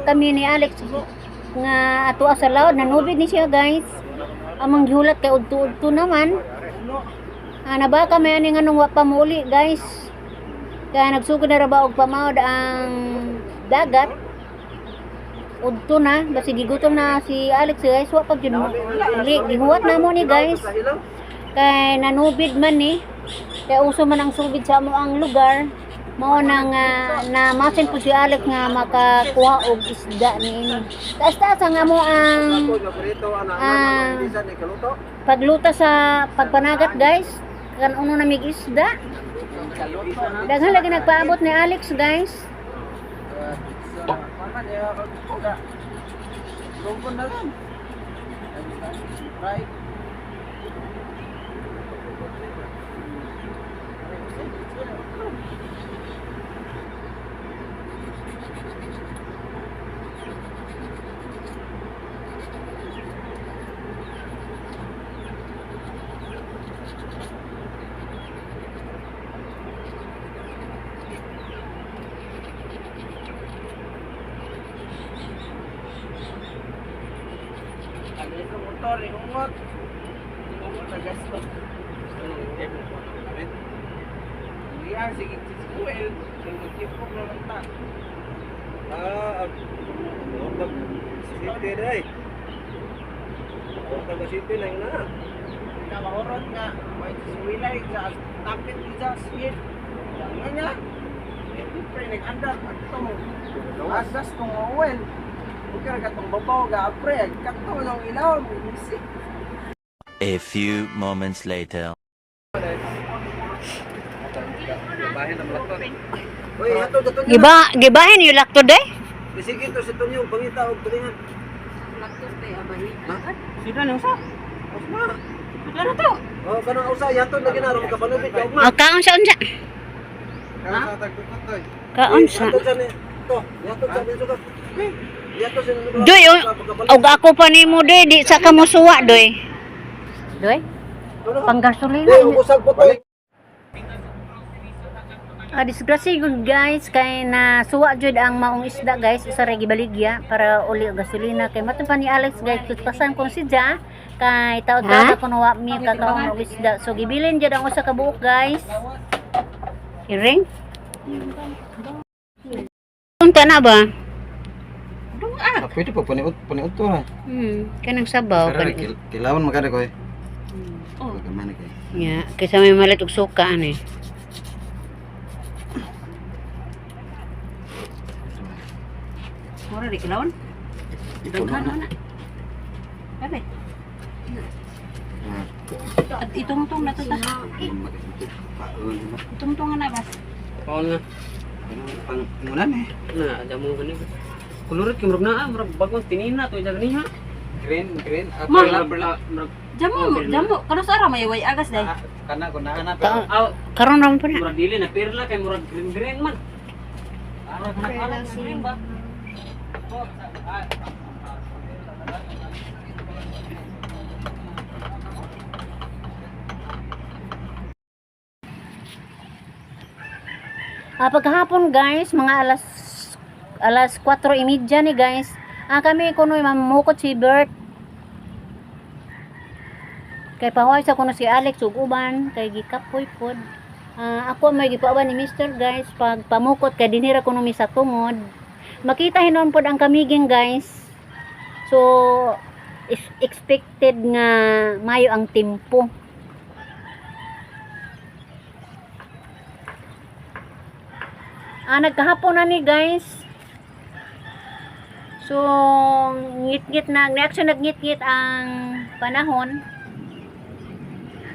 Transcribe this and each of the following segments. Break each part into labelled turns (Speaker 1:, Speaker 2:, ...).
Speaker 1: kami ni Alex nga ato sa laod nanubid ni siya guys. Amang gihulat kay udto-udto naman. Nabaka may ani nga nung wa pa muli guys. Kaya nagsugod na ra ba og pamaod ang dagat. Udto na, basi gigutom na si Alex guys, wa pa gyud uli. Gihuwat na mo ni guys. Kay nanubid man ni. Kaya uso man ang subid sa amo ang lugar. Mao nang na masin po si Alex nga makakuha og isda niini. Taas-taas nga mo ang pagluta sa pagpanagat guys. Kan uno na mig isda. Daghan lagi nagpaabot ni Alex guys.
Speaker 2: Motor, ihungot. Ihungot na gasto. Iya, sige, siskuel. Nagkipog na lang ta.
Speaker 3: Huwag city na eh. Huwag city na yun na.
Speaker 2: Nakahorot nga. May siswilay sa tapit sa speed. Nga nga. Siyempre, nag-andar. Asas tong owen. Huwag ka katong babaw ga-apre. Kato ng ilaw. Music.
Speaker 4: A few moments later.
Speaker 3: Uy, hatod ito niyo.
Speaker 1: Gibahin yung lakto day?
Speaker 3: Sige to sa ito niyo. Pangita o tulingan.
Speaker 2: Lakto day, abahin.
Speaker 1: Sino nang sa?
Speaker 3: Osma.
Speaker 1: Ano to?
Speaker 3: Oh, kanang usa yatod na ginaro makapanubit ka ugma.
Speaker 1: Kaon sa unsa?
Speaker 3: Kanang sa tagtukot toy.
Speaker 1: Kaon sa.
Speaker 3: Yatod sa ni. To, yatod sa ni sugat. Yatod sa ni.
Speaker 1: Doy, og ako pa nimo doy, di sa kamusuwa doy. Doy? Panggasolina.
Speaker 3: Usag po toy.
Speaker 1: Disgrasya good guys kay na suwa jud ang maong isda guys usa ra gibaligya para uli og gasolina kay matupan ni Alex guys kuspasan kon si Ja kay taod-taod ako wa mi kakaon og isda so gibilin jud ang usa ka buok guys. Iring? Unta na ba?
Speaker 3: Pwede po paniut to ha.
Speaker 1: Kanang sabaw
Speaker 3: Kilawan magkada ko eh. Oh, gamana kay.
Speaker 1: Ya, kaysa may malit og suka ani. Mura di kilawon? Daghan na. Sabi. At itong-tong na to ta. Itong-tong na ba?
Speaker 2: Paon nga.
Speaker 3: Pang munan eh.
Speaker 2: Na, damo gani. Kulurit kimrog na, murag bagong tinina to ija ganiha. Green.
Speaker 1: Jamu, kano sa ara may way agas day.
Speaker 2: Kana ko na ana
Speaker 1: Karon ra mo pa na.
Speaker 2: murag dili na pirla kay murag green man. Ara kana green ba?
Speaker 1: Pagkahapon guys, mga alas 4:30 ni guys. Kami kuno mamukot si Bert. Kay pahoy sa kuno si Alex ug uban kay gikapoy pod. Ako may gipawan ni Mr. guys pag pamukot kay dinhira kuno mi sa tungod. Makita hinon pod ang kamiging guys. So expected nga mayo ang tempo. Nagkahapon na ni guys. So ngit-ngit na reaction nagnit-ngit ang panahon.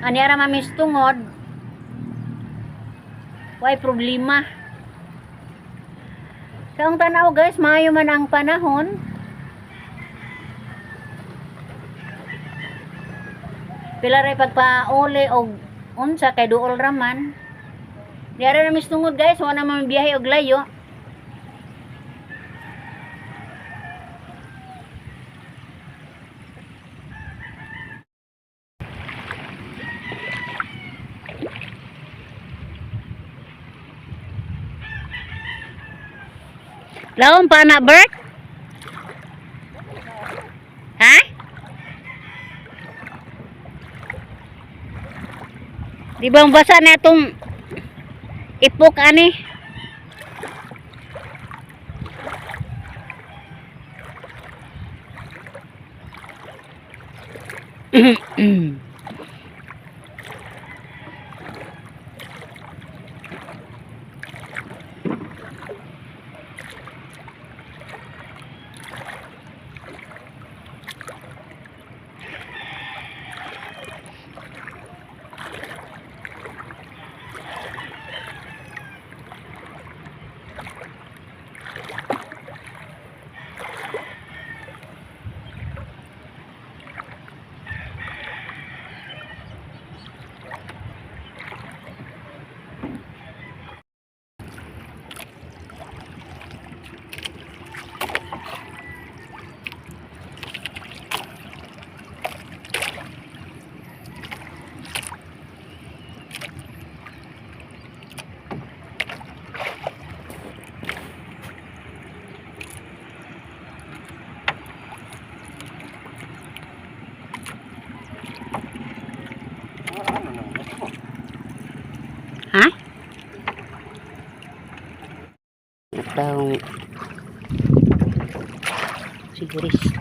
Speaker 1: Aniara mamis tungod. Way problema. Sa ang tanaw guys, maayo man ang panahon. Pila ray pagpauli og unsa kay duol raman. Diara na mistungod guys, wala naman biyahe og layo. Laom pa na Bert? Ha? Di ba basa na itong ipok ani? Ha? Taong sigurista.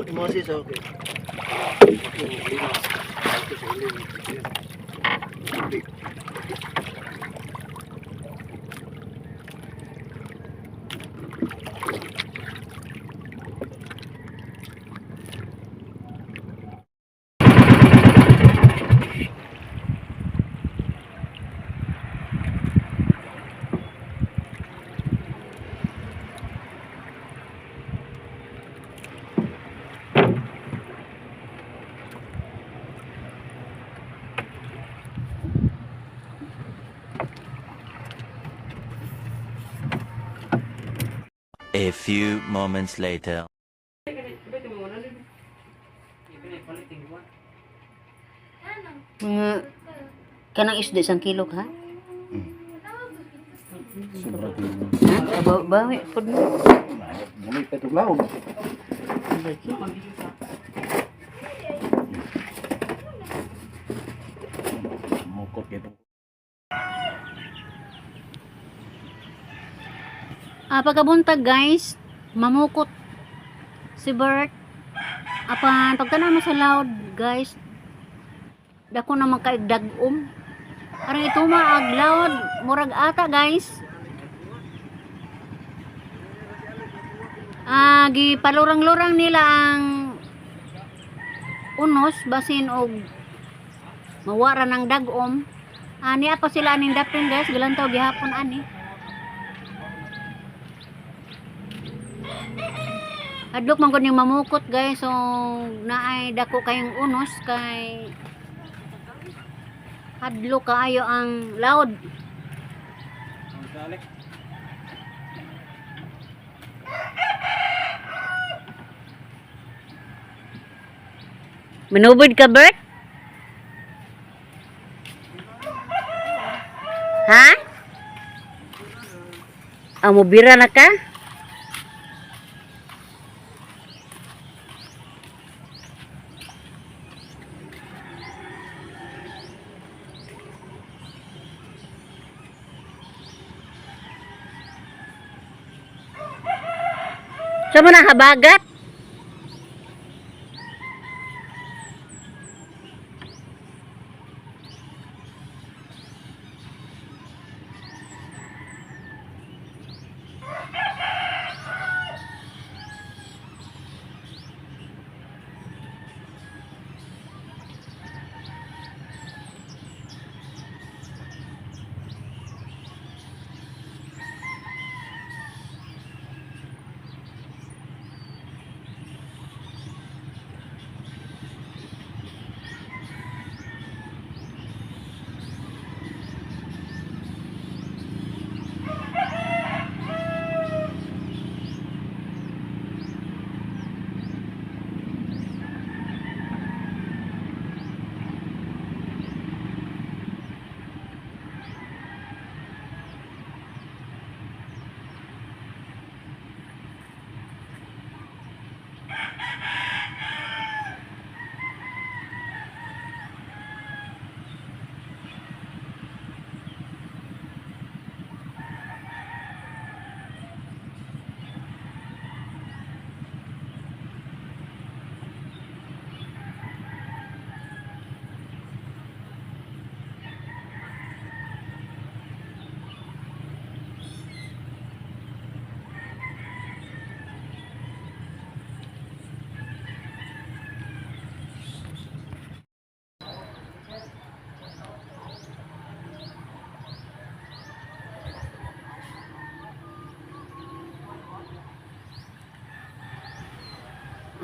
Speaker 3: Pati mo sis, okay.
Speaker 4: A few moments later.
Speaker 1: Mga kanang isda isang kilo ha? Ha? Bawi pud mo.
Speaker 3: Muli pa itong laog. Mukot ito.
Speaker 1: Pagkabuntag guys, mamukot si Bert. Apan pagtanaw mo sa loud guys, dako na magkaigdag-om. Aron ito maag loud, murag ata guys. Gipalurang-lurang nila ang unos basin og mawara ng dag-om. Niya pa sila aning dapin guys, galantaw gihapon ani. Adlok man gud yung mamukot guys, so naay dako kayong unos kay hadlok kaayo ang loud. Manubod ka, Bert? Ha? Mubira na ka? Sa mo na habagat?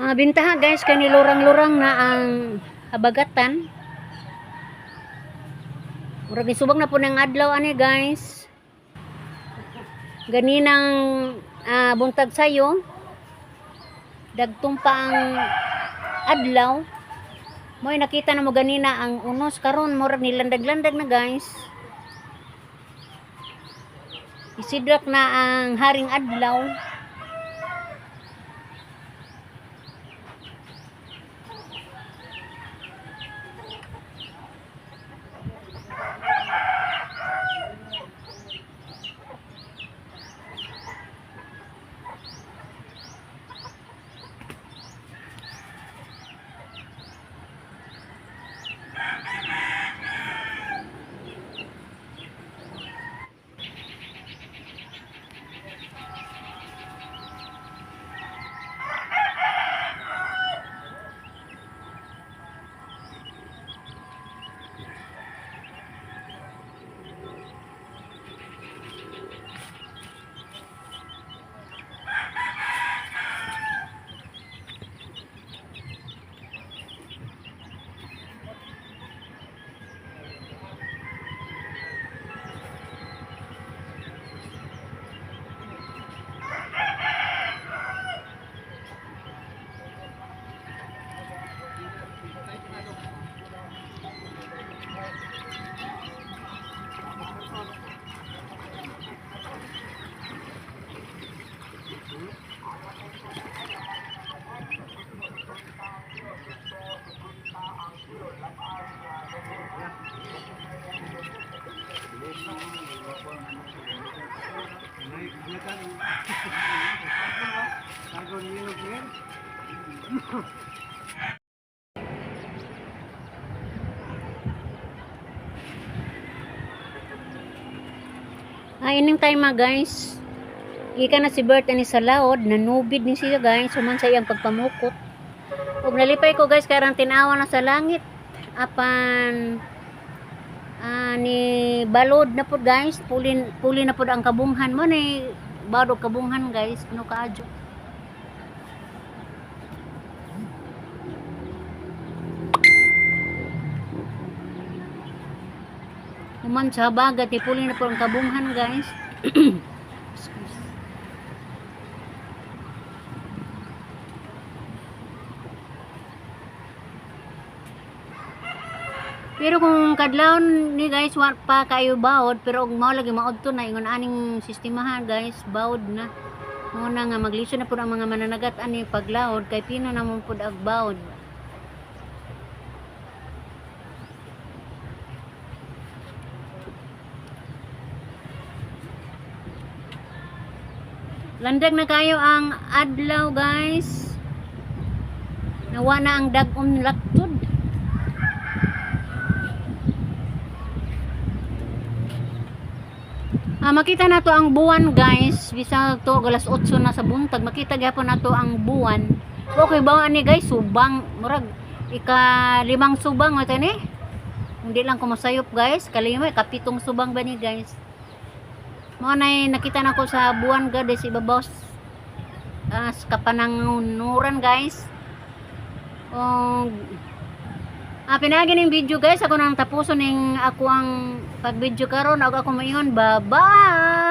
Speaker 1: Bintaha guys kay nilurang-lurang na ang habagatan. Murag subang na po ng adlaw ani guys. Ganinang buntag sayo. Dagtong pa ang adlaw. Mo'y nakita na mo ganina ang unos karon murag nilandag-landag na guys. Isidrak na ang haring adlaw. Ining time guys. Ika na si Bert ani sa laod, nanubid ni siya guys, human sa iyang pagpamukot. Ug nalipay ko guys karang tinawa na sa langit. Apan ni balod na pud guys, puli na pud ang kabunghan mo ni bado kabunghan guys, kuno kaadyo. Human sa bagat, puli na pud ang kabunghan guys. Pero kung kadlawon ni guys wa pa kayo bawod, pero og mao lagi maudto na ingon aning sistemahan guys, bawod na. Mo na nga maglisod na pud ang mga mananagat ani paglawod kay pino na mo pud ag bawod. Landag na kayo ang adlaw guys. Nawa na ang dag-on laktod. Makita na to ang buwan guys. Bisa to alas 8 na sa buntag. Makita gyapon na to ang buwan. Okay ba ani guys? Subang. Murag ika 5 subang mo ni. Hindi lang ko masayop guys. Kalimay kapitong subang ba ni guys. Mga nakita na ko sa buwan guys. Ibabaw sa kapanangunuran guys. Pinagi ng video guys, ako nang tapuson ng ako ang pag-video karon, ako maingon, bye-bye!